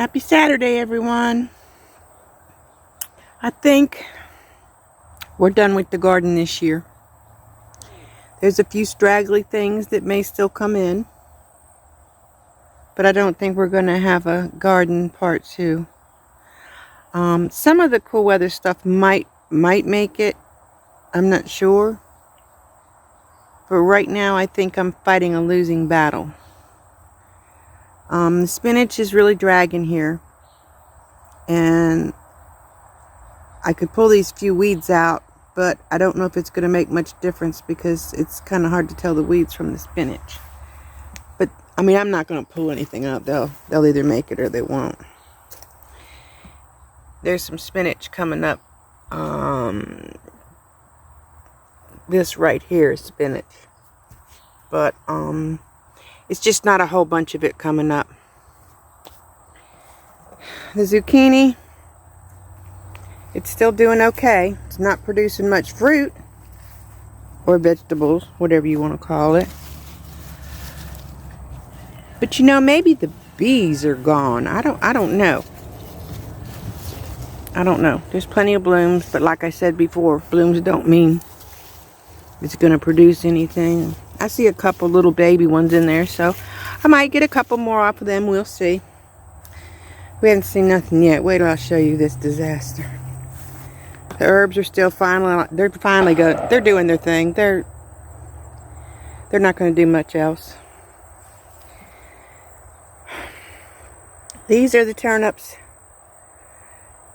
Happy Saturday, everyone. I think we're done with the garden this year. There's a few straggly things that may still come in, but I don't think we're going to have a garden part 2. Some of the cool weather stuff might make it. I'm not sure. But right now, I think I'm fighting a losing battle. The spinach is really dragging here. And I could pull these few weeds out, but I don't know if it's going to make much difference because it's kind of hard to tell the weeds from the spinach. But, I mean, I'm not going to pull anything out. They'll either make it or they won't. There's some spinach coming up. This right here is spinach. But, it's just not a whole bunch of it coming up. The zucchini, it's still doing okay. It's not producing much fruit or vegetables, whatever you want to call it. But you know, maybe the bees are gone. I don't know. I don't know. There's plenty of blooms, but like I said before, blooms don't mean it's going to produce anything. I see a couple little baby ones in there, so I might get a couple more off of them. We'll see. We haven't seen nothing yet. Wait till I show you this disaster. The herbs are still they're finally good. They're doing their thing. They're not going to do much else. These are the turnips.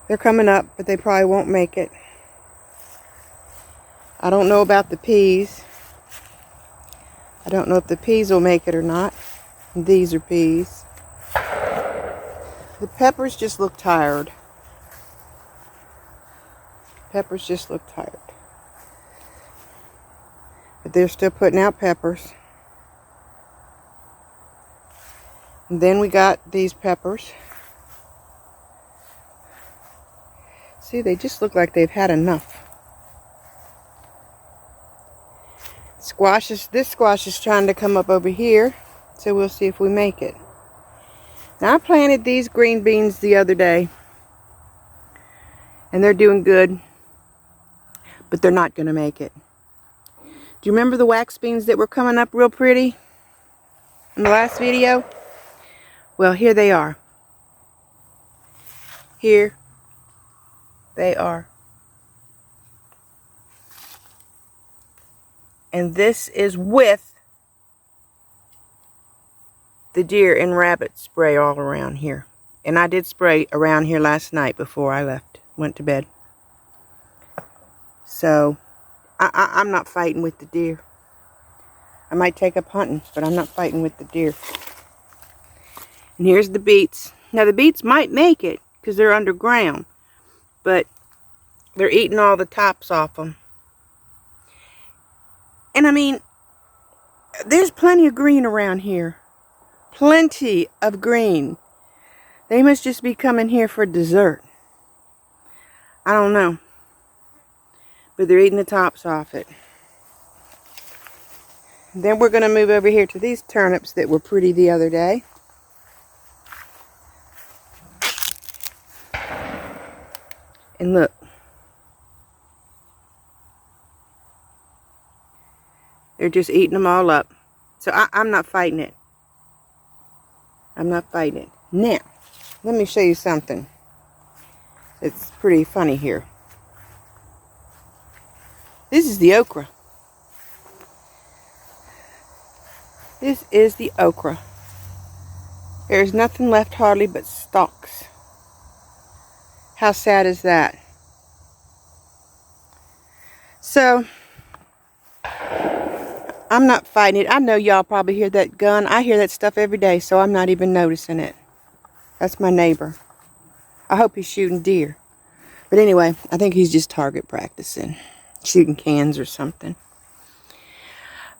They're coming up, but they probably won't make it. I don't know about the peas. I don't know if the peas will make it or not. These are peas. The peppers just look tired. Peppers just look tired. But they're still putting out peppers. And then we got these peppers. See, they just look like they've had enough. This squash is trying to come up over here, so we'll see if we make it. Now, I planted these green beans the other day, and they're doing good, but they're not going to make it. Do you remember the wax beans that were coming up real pretty in the last video? Well, here they are. Here they are. And this is with the deer and rabbit spray all around here. And I did spray around here last night before I went to bed. So, I'm not fighting with the deer. I might take up hunting, but I'm not fighting with the deer. And here's the beets. Now, the beets might make it because they're underground. But they're eating all the tops off them. And I mean, there's plenty of green around here. Plenty of green. They must just be coming here for dessert. I don't know. But they're eating the tops off it. And then we're going to move over here to these turnips that were pretty the other day. And look. They're just eating them all up. So I'm not fighting it. I'm not fighting it. Now, let me show you something. It's pretty funny here. This is the okra. This is the okra. There's nothing left hardly but stalks. How sad is that? So, I'm not fighting it. I know y'all probably hear that gun. I hear that stuff every day, so I'm not even noticing it. That's my neighbor. I hope he's shooting deer. But anyway, I think he's just target practicing. Shooting cans or something.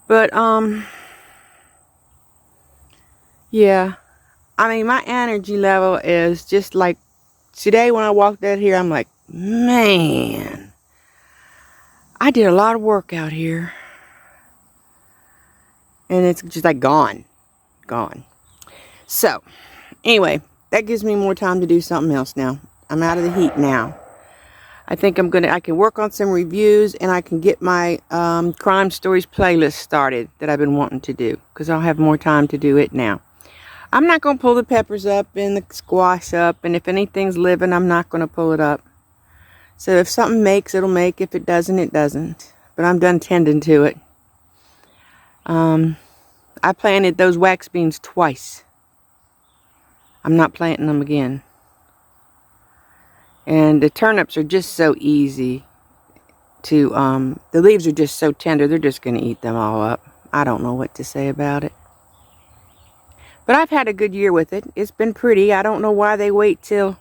But, yeah. I mean, my energy level is just like, today when I walked out here, I'm like, man, I did a lot of work out here. And it's just like gone. So, anyway, that gives me more time to do something else now. I'm out of the heat now. I think I can work on some reviews, and I can get my crime stories playlist started that I've been wanting to do, because I'll have more time to do it now. I'm not going to pull the peppers up and the squash up, and if anything's living, I'm not going to pull it up. So if something makes, it'll make. If it doesn't, it doesn't. But I'm done tending to it. I planted those wax beans twice. I'm not planting them again. And the turnips are just so easy to, the leaves are just so tender, they're just going to eat them all up. I don't know what to say about it. But I've had a good year with it. It's been pretty. I don't know why they wait till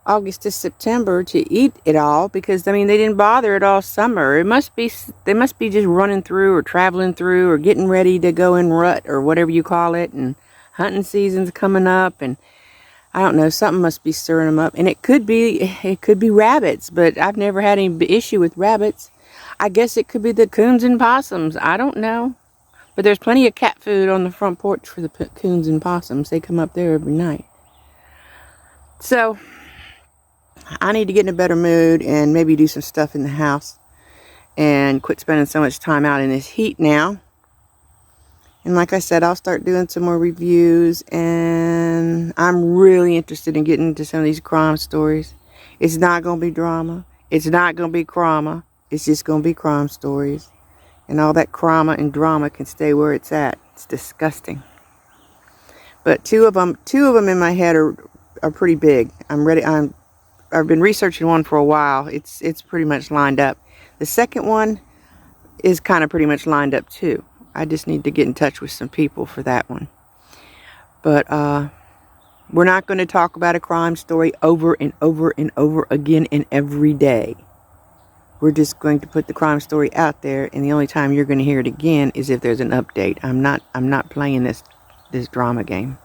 August to September to eat it all, because, I mean, they didn't bother it all summer. They must be just running through or traveling through or getting ready to go in rut or whatever you call it, and hunting season's coming up, and I don't know, something must be stirring them up. And it could be rabbits, but I've never had any issue with rabbits. I guess it could be the coons and possums. I don't know. But there's plenty of cat food on the front porch for the coons and possums. They come up there every night. So I need to get in a better mood and maybe do some stuff in the house and quit spending so much time out in this heat now. And like I said, I'll start doing some more reviews, and I'm really interested in getting into some of these crime stories. It's not going to be drama. It's not going to be crama. It's just going to be crime stories. And all that crama and drama can stay where it's at. It's disgusting. But two of them in my head are pretty big. I'm ready. I've been researching one for a while. It's pretty much lined up. The second one is kind of pretty much lined up too. I just need to get in touch with some people for that one. But we're not going to talk about a crime story over and over and over again and every day. We're just going to put the crime story out there, and the only time you're going to hear it again is if there's an update. I'm not playing this drama game.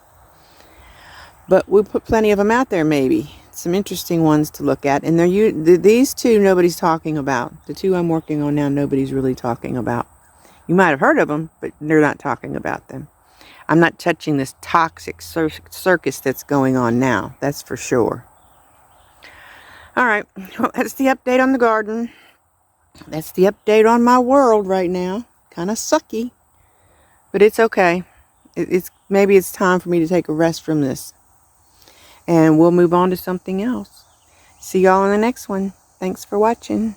But we'll put plenty of them out there, maybe. Some interesting ones to look at. And these two nobody's talking about. The two I'm working on now, nobody's really talking about. You might have heard of them, but they're not talking about them. I'm not touching this toxic circus that's going on now. That's for sure. All right. Well, that's the update on the garden. That's the update on my world right now. Kind of sucky. But it's okay. Maybe it's time for me to take a rest from this. And we'll move on to something else. See y'all in the next one. Thanks for watching.